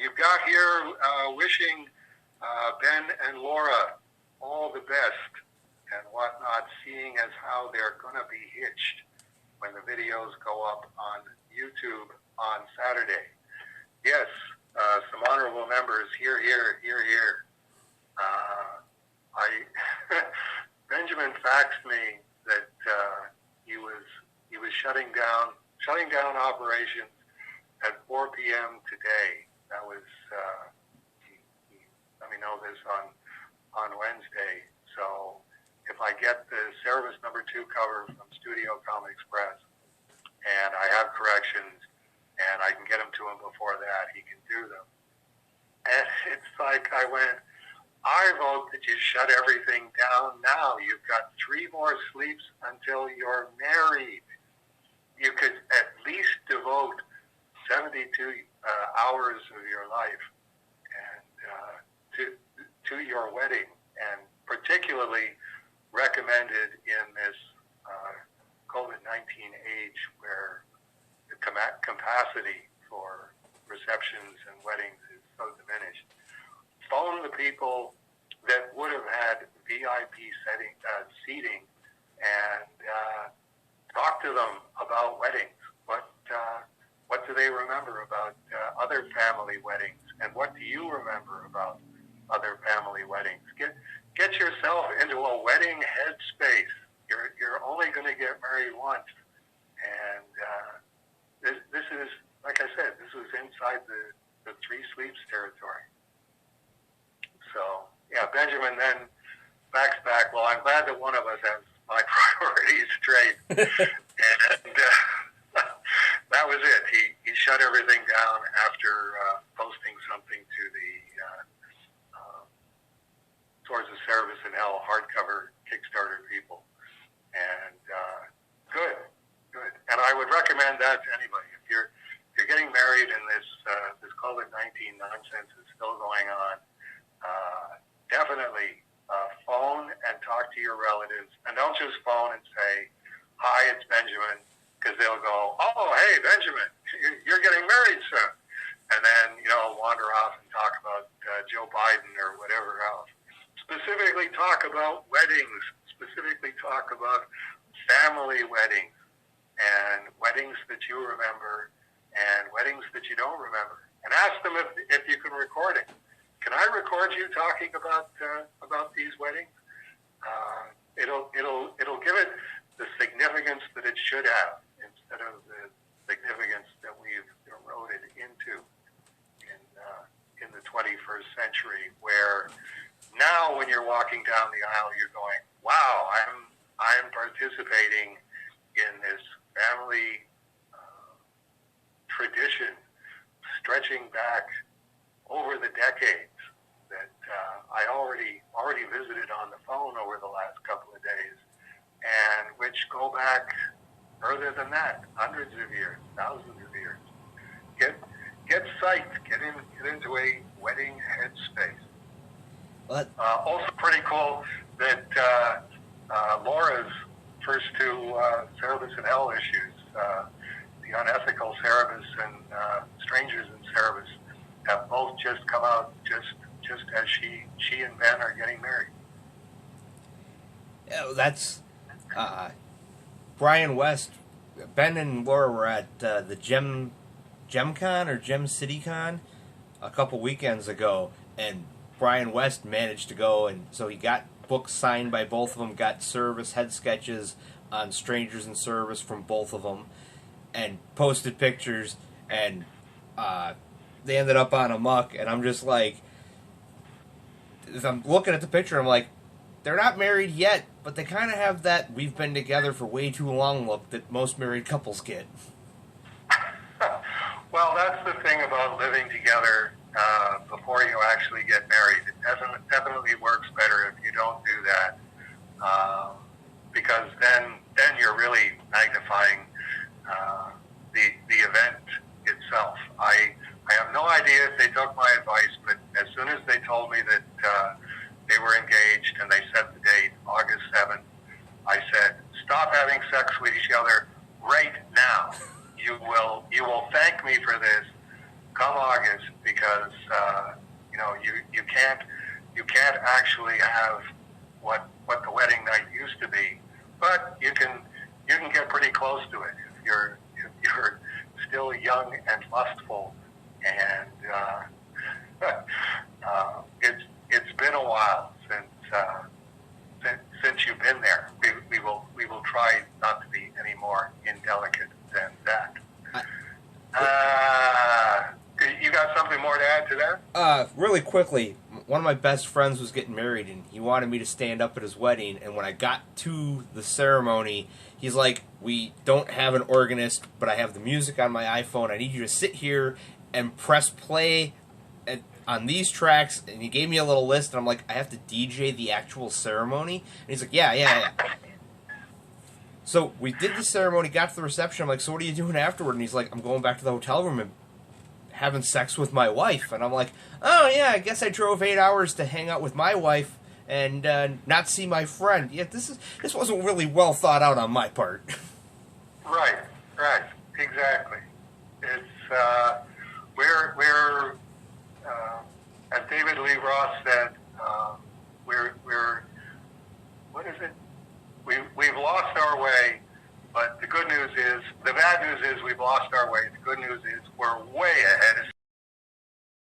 you've got here wishing Ben and Laura all the best and whatnot, seeing as how they're going to be hitched when the videos go up on YouTube on Saturday. Yes, some honorable members, here. Benjamin faxed me that he was shutting down operations at 4 p.m. today. That was he let me know this on Wednesday. So if I get the Cerebus #2 cover from Studio Comic Express and I have corrections and I can get them to him before that, he can do them. And it's like I vote that you shut everything down now. You've got 3 more sleeps until you're married. You could at least devote 72 hours of your life and to your wedding, and particularly recommended in this COVID-19 age where the capacity for receptions and weddings is so diminished. Phone the people that would have had VIP seating and talk to them about weddings. What do they remember about other family weddings, and what do you remember about other family weddings? Get yourself into a wedding headspace. You're only going to get married once, and this is, like I said, this was inside the 3 sleeps territory. So yeah, Benjamin then backs back. Well, I'm glad that one of us has my priorities straight, and that was it. He shut everything down after posting something to the Towards the Service in Hell hardcover Kickstarter people, and good. And I would recommend that to anybody. If you're getting married and this COVID-19 nonsense is still going on, definitely phone and talk to your relatives, and don't just phone and say, "Hi, it's Benjamin," because they'll go, "Oh, hey, Benjamin, you're getting married soon," and then wander off and talk about Joe Biden or whatever else. Specifically talk about weddings. Specifically talk about family weddings and weddings that you remember and weddings that you don't remember. And ask them if you can record it. Can I record you talking about these weddings? It'll give it the significance that it should have instead of the significance that we've eroded into in the 21st century, where now when you're walking down the aisle, you're going, "Wow, I'm participating in this family tradition stretching back over the decades that I already visited on the phone over the last couple of days, and which go back further than that, hundreds of years, thousands of years. Get psyched, get into a wedding headspace." Also pretty cool that Laura's first 2 Cerebus in Hell issues, the Unethical Cerebus and Strangers in Cerebus, have both just come out just as she and Ben are getting married. Yeah, that's Brian West. Ben and Laura were at the GemCon or Gem City Con a couple weekends ago, and Brian West managed to go, and so he got books signed by both of them, got Service head sketches on Strangers in Service from both of them, and posted pictures, and they ended up on a muck, and I'm just like, if I'm looking at the picture, I'm like, they're not married yet, but they kind of have that "we've been together for way too long" look that most married couples get. Well, that's the thing about living together before you actually get married. It definitely works better if you don't do that, because then you're really magnifying the event itself. I have no idea if they took my advice, but as soon as they told me that they were engaged and they set the date, August 7th, I said, "Stop having sex with each other right now. You will thank me for this. come August, because you can't actually have what the wedding night used to be, but you can get pretty close to it if you're still young and lustful, and it's been a while since you've been there. We will try not to be any more indelicate than that. You got something more to add to that? Really quickly, one of my best friends was getting married, and he wanted me to stand up at his wedding, and when I got to the ceremony, he's like, we don't have an organist, but I have the music on my iPhone. I need you to sit here and press play on these tracks, and he gave me a little list, and I'm like, I have to DJ the actual ceremony? And he's like, yeah. So we did the ceremony, got to the reception. I'm like, so what are you doing afterward? And he's like, I'm going back to the hotel room and having sex with my wife. And I'm like, oh yeah, I guess I drove 8 hours to hang out with my wife and not see my friend. Yeah, this wasn't really well thought out on my part. Right, exactly. It's we're as David Lee Roth said, we're what is it? We've lost our way, but the bad news is we've lost our way. The good news is we're way ahead of